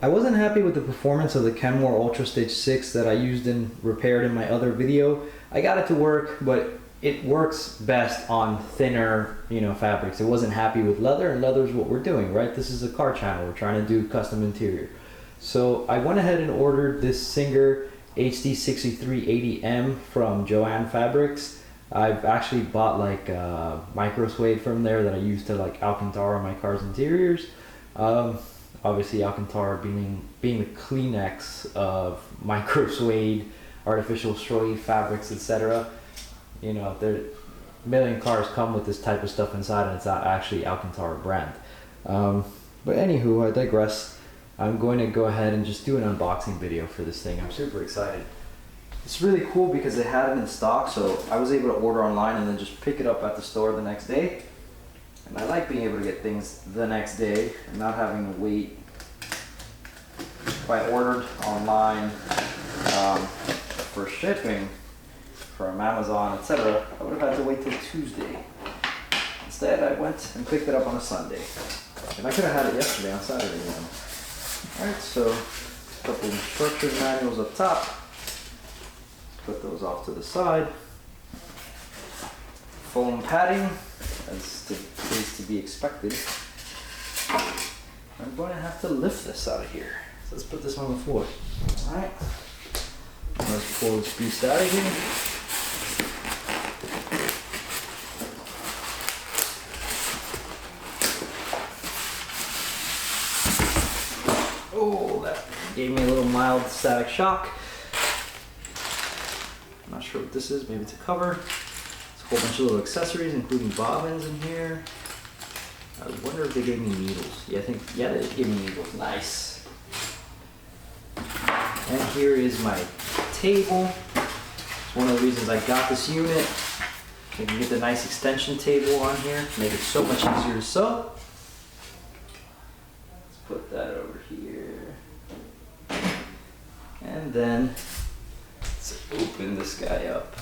I wasn't happy with the performance of the Kenmore Ultra Stitch 6 that I used and repaired in my other video. I got it to work, but it works best on thinner, fabrics. I wasn't happy with leather, and leather is what we're doing, right? This is a car channel. We're trying to do custom interior. So I went ahead and ordered this Singer HD6380M from Joanne Fabrics. I've actually bought like micro suede from there that I use to like Alcantara my car's interiors. Obviously Alcantara being the Kleenex of micro suede, artificial suede fabrics, etc. There a million cars come with this type of stuff inside, and it's not actually Alcantara brand. But anywho, I digress. I'm going to go ahead and just do an unboxing video for this thing. I'm super excited. It's really cool because they had it in stock, so I was able to order online and then just pick it up at the store the next day. And I like being able to get things the next day and not having to wait. If I ordered online for shipping from Amazon, etc., I would have had to wait till Tuesday. Instead, I went and picked it up on a Sunday. And I could have had it yesterday on Saturday. Alright, so a couple instruction manuals up top. Put those off to the side. Foam padding, as is to be expected. I'm going to have to lift this out of here. So let's put this on the floor. Alright. Let's pull this beast out of here. Oh, that gave me a little mild static shock. I'm not sure what this is, maybe it's a cover. It's a whole bunch of little accessories, including bobbins in here. I wonder if they gave me needles. Yeah, they gave me needles. Nice. And here is my table. It's one of the reasons I got this unit. You can get the nice extension table on here, make it so much easier to sew. Let's put that over here. And then let's open this guy up.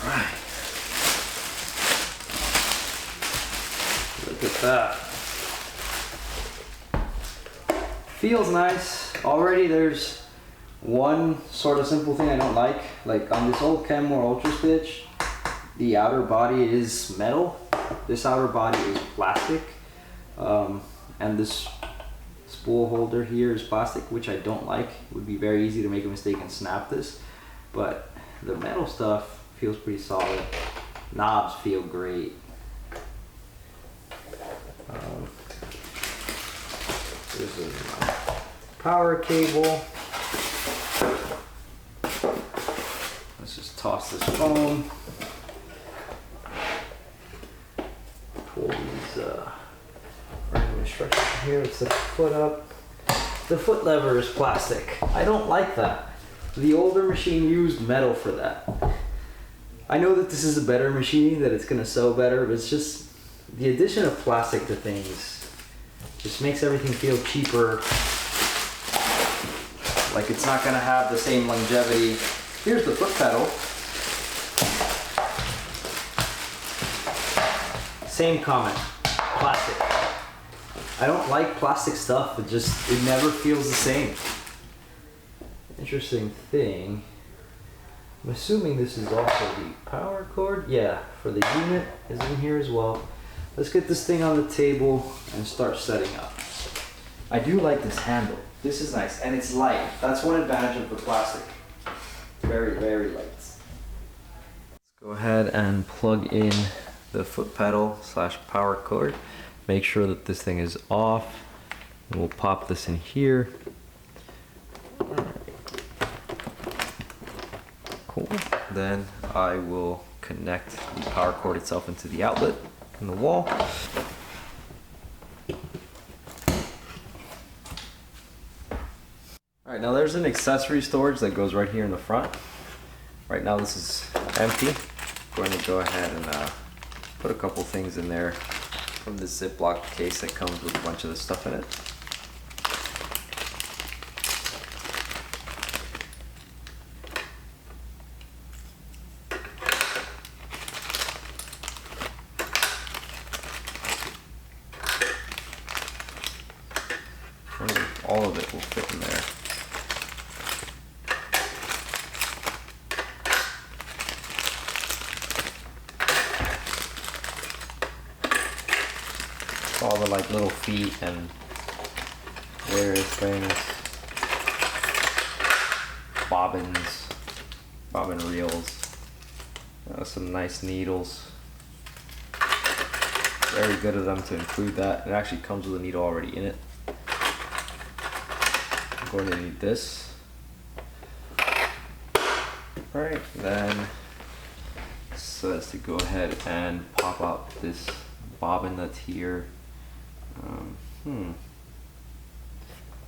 Alright. Look at that. Feels nice. Already there's one sort of simple thing I don't like. Like on this old Kenmore Ultra Stitch, the outer body is metal. This outer body is plastic. And this spool holder here is plastic, which I don't like. It would be very easy to make a mistake and snap this. But the metal stuff feels pretty solid. Knobs feel great. This is my power cable. Let's just toss this foam. Pull these random instructions here. Let's set the foot up. The foot lever is plastic. I don't like that. The older machine used metal for that. I know that this is a better machine, that it's gonna sew better, but it's just the addition of plastic to things just makes everything feel cheaper. Like it's not gonna have the same longevity. Here's the foot pedal. Same comment, plastic. I don't like plastic stuff, it never feels the same. Interesting thing, I'm assuming this is also the power cord. Yeah, for the unit is in here as well. Let's get this thing on the table and start setting up. I do like this handle. This is nice, and it's light. That's one advantage of the plastic. Very, very light. Let's go ahead and plug in the foot pedal / power cord. Make sure that this thing is off. And we'll pop this in here. Cool. Then I will connect the power cord itself into the outlet in the wall. Alright, now there's an accessory storage that goes right here in the front. Right now this is empty. I'm going to go ahead and put a couple things in there. from the Ziploc case that comes with a bunch of the stuff in it. All of it will fit in there. All the like little feet and various things, bobbins, bobbin reels, some nice needles. Very good of them to include that. It actually comes with a needle already in it. I'm going to need this. Alright, then so as to go ahead and pop out this bobbin that's here.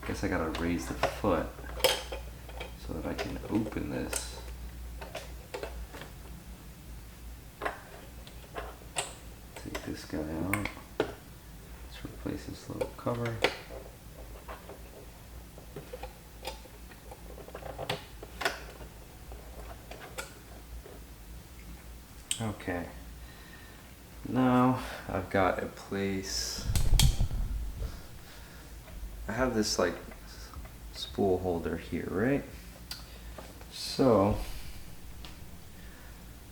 Guess I gotta raise the foot so that I can open this. Take this guy out. Let's replace this little cover. Okay. Now I've got a place. I have this like spool holder here, right? So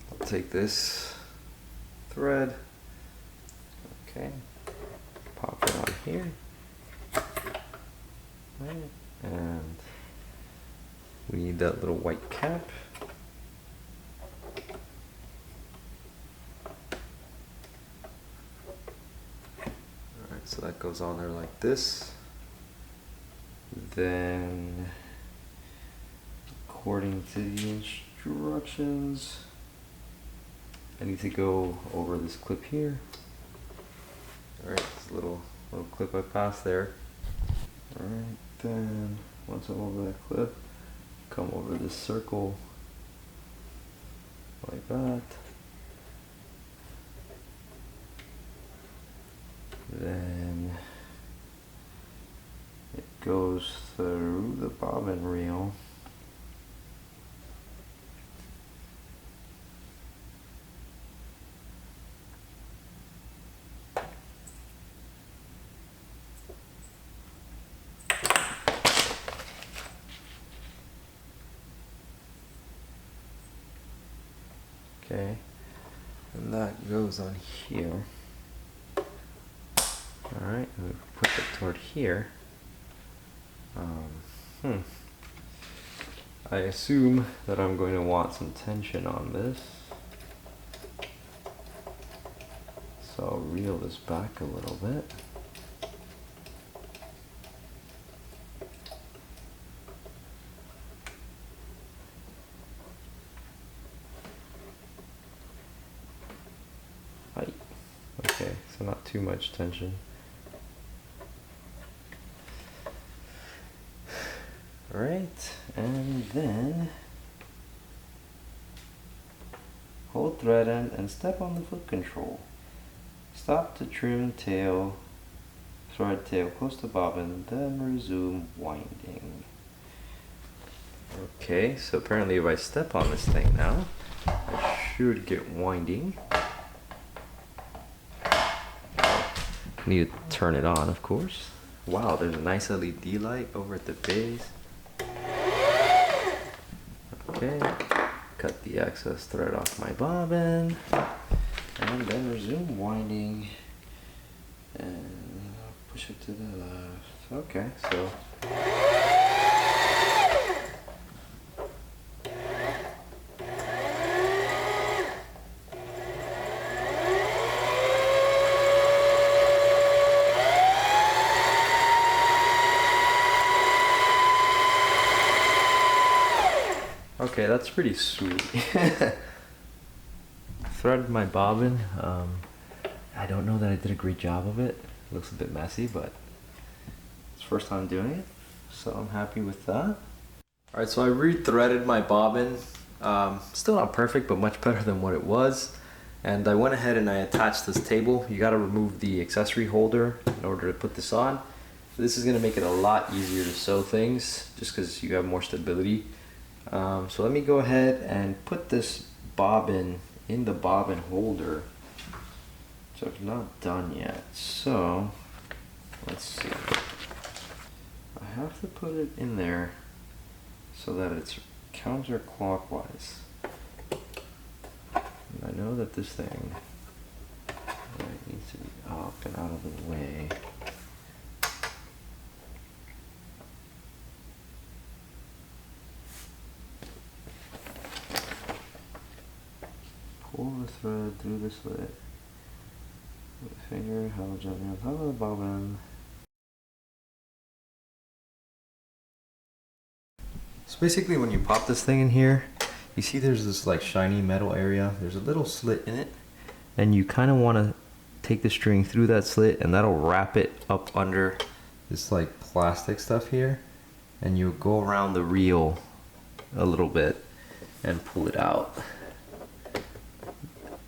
I'll take this thread, okay, pop it on here, right, and we need that little white cap. Alright, so that goes on there like this. Then, according to the instructions, I need to go over this clip here. Alright, this little clip I passed there. Alright, then once I'm over that clip, come over this circle like that. Then it goes through the bobbin reel. Okay, and that goes on here. Alright, and we put it toward here. I assume that I'm going to want some tension on this. So I'll reel this back a little bit. Okay, so not too much tension. Alright, and then hold thread end and step on the foot control. Stop to trim tail, thread tail close to bobbin, then resume winding. Okay, so apparently if I step on this thing now, I should get winding. Need to turn it on, of course. Wow, there's a nice LED light over at the base. Okay, cut the excess thread off my bobbin, and then resume winding, and push it to the left. Okay, so okay, that's pretty sweet. Threaded my bobbin. I don't know that I did a great job of it. It looks a bit messy, but it's the first time doing it, so I'm happy with that. Alright, so I re-threaded my bobbin. Still not perfect, but much better than what it was. And I went ahead and I attached this table. You got to remove the accessory holder in order to put this on. This is going to make it a lot easier to sew things just because you have more stability. So let me go ahead and put this bobbin in the bobbin holder. So it's not done yet. So let's see. I have to put it in there so that it's counterclockwise. And I know that this thing needs to be up and out of the way. Pull the thread through the slit with a finger held gently on top of the bobbin. So basically when you pop this thing in here, you see there's this like shiny metal area. There's a little slit in it, and you kind of want to take the string through that slit, and that'll wrap it up under this like plastic stuff here, and you go around the reel a little bit and pull it out.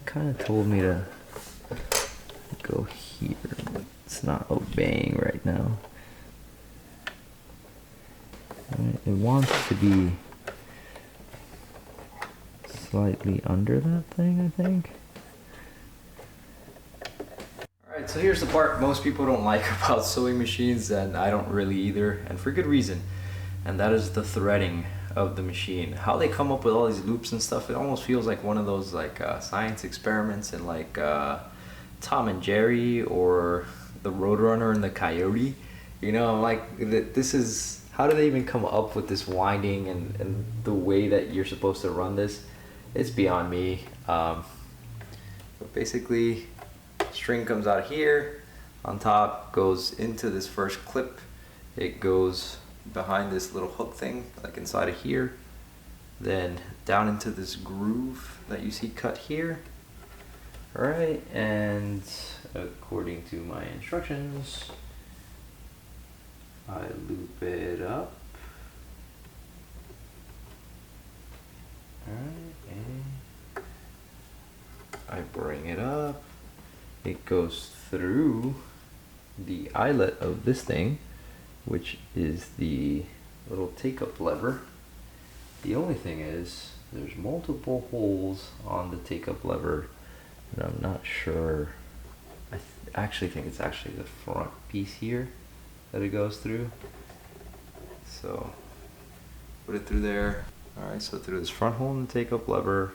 Kind of told me to go here, but it's not obeying right now. It wants to be slightly under that thing, I think. Alright, so here's the part most people don't like about sewing machines, and I don't really either, and for good reason. And that is the threading of the machine. How they come up with all these loops and stuff, it almost feels like one of those like science experiments in like Tom and Jerry or the Roadrunner and the Coyote. You know, like this is, how do they even come up with this winding and the way that you're supposed to run this? It's beyond me. But basically, string comes out here, on top, goes into this first clip. It goes behind this little hook thing, like inside of here. Then down into this groove that you see cut here. All right, and according to my instructions, I loop it up. Alright, and I bring it up. It goes through the eyelet of this thing, which is the little take-up lever. The only thing is, there's multiple holes on the take-up lever, and I'm not sure. I actually think it's actually the front piece here that it goes through. So put it through there. Alright, so through this front hole in the take-up lever,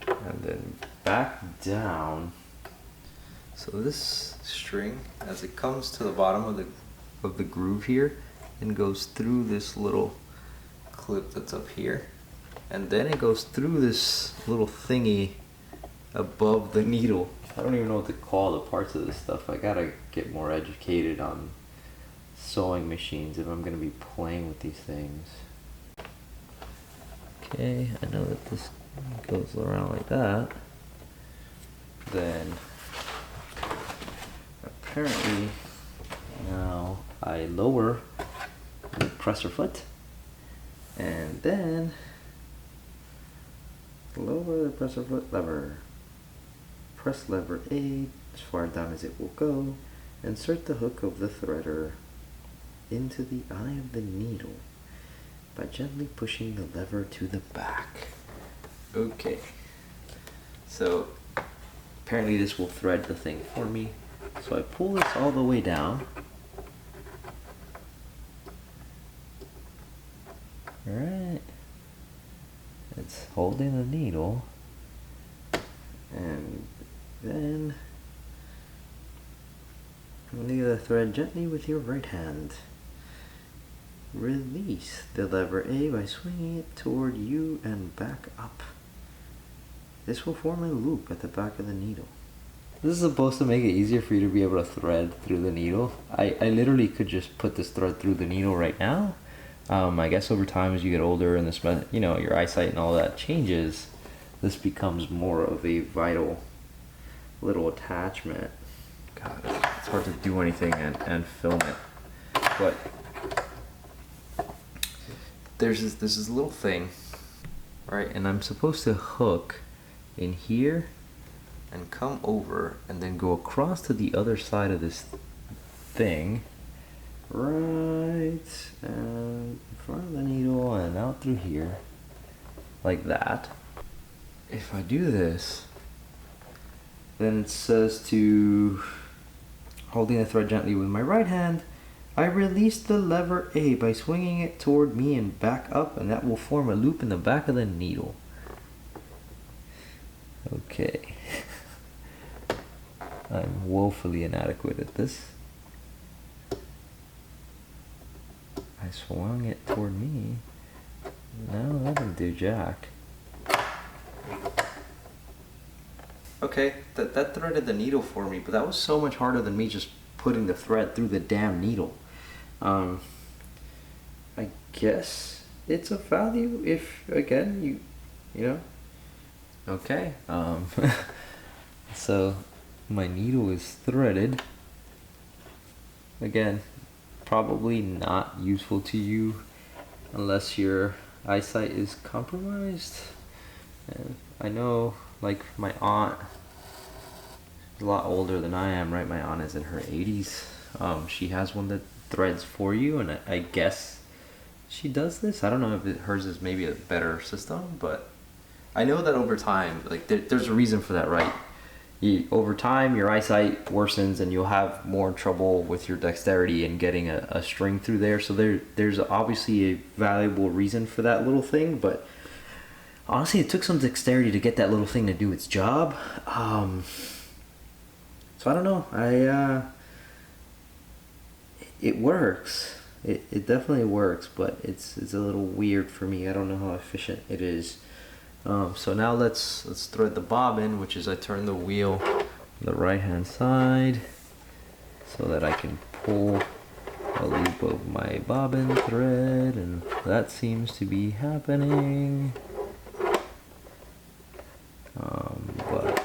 and then back down. So this string, as it comes to the bottom of the groove here, and goes through this little clip that's up here, and then it goes through this little thingy above the needle. I don't even know what to call the parts of this stuff. I gotta get more educated on sewing machines if I'm gonna be playing with these things. Okay, I know that this goes around like that. Then apparently now I lower the presser foot and then lower the presser foot lever. Press lever A as far down as it will go. Insert the hook of the threader into the eye of the needle by gently pushing the lever to the back. Okay, so apparently this will thread the thing for me. So I pull this all the way down. Alright, it's holding the needle, and then release the thread gently with your right hand. Release the lever A by swinging it toward you and back up. This will form a loop at the back of the needle. This is supposed to make it easier for you to be able to thread through the needle. I literally could just put this thread through the needle right now. I guess over time as you get older and this, you know, your eyesight and all that changes, this becomes more of a vital little attachment. God, it's hard to do anything and film it. But there's this little thing, right? And I'm supposed to hook in here and come over and then go across to the other side of this thing, right in front of the needle and out through here, like that. If I do this, then it says to, holding the thread gently with my right hand, I release the lever A by swinging it toward me and back up, and that will form a loop in the back of the needle. Okay. I'm woefully inadequate at this. I swung it toward me. No, that didn't do jack. Okay, that threaded the needle for me, but that was so much harder than me just putting the thread through the damn needle. I guess it's of value if, again, you know. Okay, so my needle is threaded. Again, probably not useful to you unless your eyesight is compromised. And I know, like, my aunt is a lot older than I am, right? My aunt is in her 80s. She has one that threads for you, and I guess she does this. I don't know if hers is maybe a better system, but I know that over time, like, there's a reason for that, right? Over time, your eyesight worsens and you'll have more trouble with your dexterity in getting a string through there. So there's obviously a valuable reason for that little thing, but honestly, it took some dexterity to get that little thing to do its job. So I don't know. It works. It definitely works, but it's a little weird for me. I don't know how efficient it is. So now let's thread the bobbin, which is I turn the wheel on the right hand side so that I can pull a loop of my bobbin thread, and that seems to be happening. But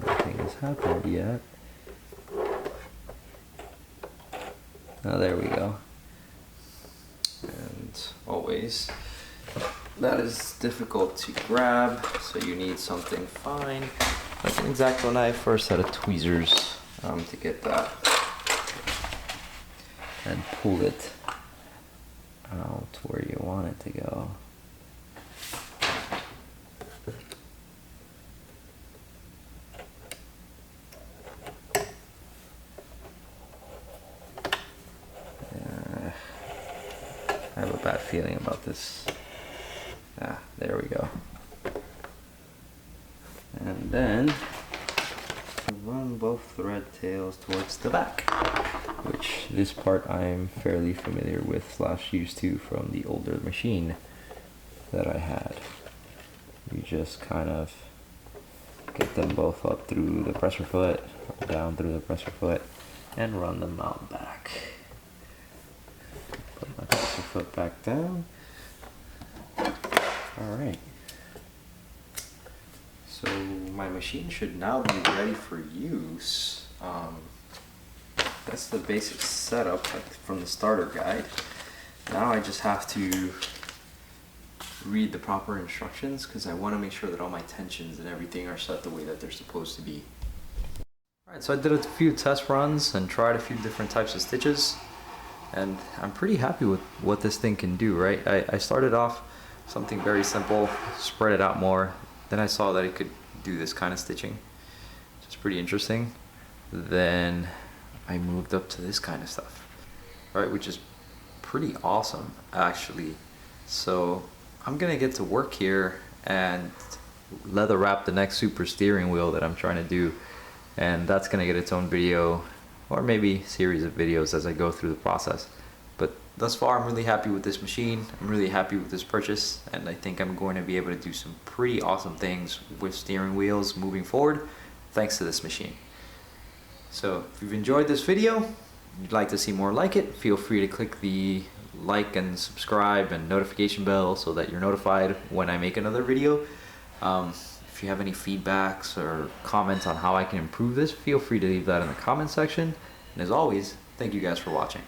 nothing has happened yet. Oh, there we go. And always, that is difficult to grab, so you need something fine, like an X-Acto knife or a set of tweezers to get that. And pull it out where you want it to go. I have a bad feeling about this. There we go. And then run both thread tails towards the back, which this part I'm fairly familiar with / used to from the older machine that I had. You just kind of get them both up through the pressure foot, down through the pressure foot, and run them out back. Put my pressure foot back down. Alright. So my machine should now be ready for use. That's the basic setup, like, from the starter guide. Now I just have to read the proper instructions because I want to make sure that all my tensions and everything are set the way that they're supposed to be. Alright, so I did a few test runs and tried a few different types of stitches, and I'm pretty happy with what this thing can do, right? I started off something very simple, spread it out more, then I saw that it could do this kind of stitching, which is pretty interesting. Then I moved up to this kind of stuff, right, which is pretty awesome actually. So I'm gonna get to work here and leather wrap the next Supra steering wheel that I'm trying to do, and that's gonna get its own video or maybe series of videos as I go through the process. But thus far I'm really happy with this machine, I'm really happy with this purchase, and I think I'm going to be able to do some pretty awesome things with steering wheels moving forward thanks to this machine. So if you've enjoyed this video, you'd like to see more like it, feel free to click the like and subscribe and notification bell so that you're notified when I make another video. If you have any feedbacks or comments on how I can improve this, feel free to leave that in the comment section. And as always, thank you guys for watching.